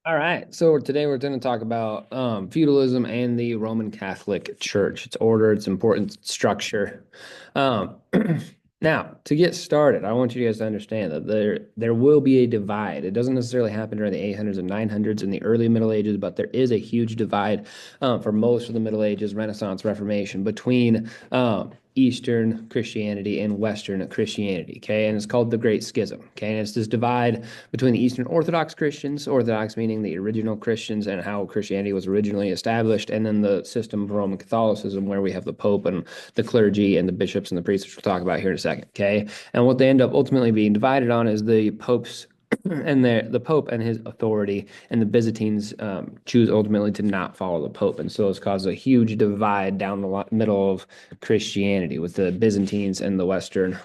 All right, so today we're going to talk about feudalism and the Roman Catholic Church, its order, its important structure. Um, Now, to get started, I want you guys to understand that there will be a divide. It doesn't necessarily happen during the 800s and 900s in the early Middle Ages, but there is a huge divide for most of the Middle Ages, Renaissance, Reformation between Eastern Christianity and Western Christianity. Okay, and it's called the Great Schism. Okay, and it's this divide between the Eastern Orthodox Christians, Orthodox meaning the original Christians and how Christianity was originally established, and then the system of Roman Catholicism, where we have the Pope and the clergy and the bishops and the priests, which we'll talk about here in a second. Okay, and what they end up ultimately being divided on is the Pope's and the Pope and his authority, and the Byzantines choose ultimately to not follow the Pope, and so it's caused a huge divide down the middle of Christianity with the Byzantines and the Western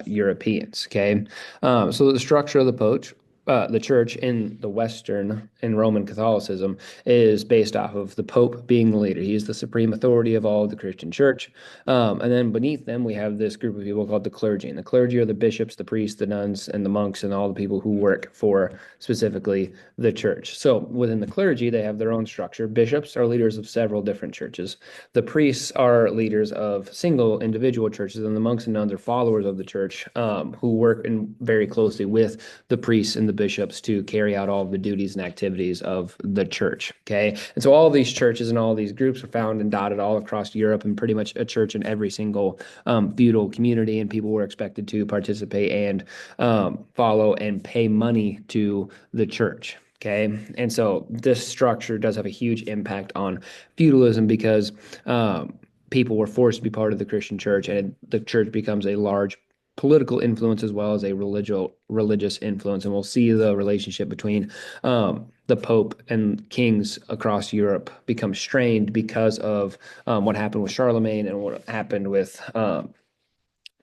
Europeans. Okay, so the structure of the church in the Western in Roman Catholicism is based off of the Pope being the leader. He is the supreme authority of all of the Christian church. And then beneath them, we have this group of people called the clergy. And the clergy are the bishops, the priests, the nuns, and the monks, and all the people who work for specifically the church. So within the clergy, they have their own structure. Bishops are leaders of several different churches. The priests are leaders of single individual churches, and the monks and nuns are followers of the church who work very closely with the priests and the bishops to carry out all of the duties and activities of the church. Okay. And so all these churches and all these groups are found and dotted all across Europe, and pretty much a church in every single feudal community. And people were expected to participate and follow and pay money to the church. Okay. And so this structure does have a huge impact on feudalism because people were forced to be part of the Christian church, and the church becomes a large political influence as well as a religious influence. And we'll see the relationship between the Pope and kings across Europe become strained because of what happened with Charlemagne and what happened with the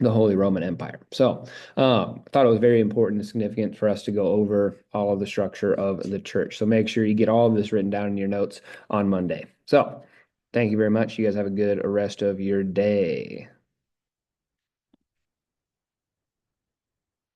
Holy Roman Empire. So I thought it was very important and significant for us to go over all of the structure of the church. So make sure you get all of this written down in your notes on Monday. So thank you very much. You guys have a good rest of your day.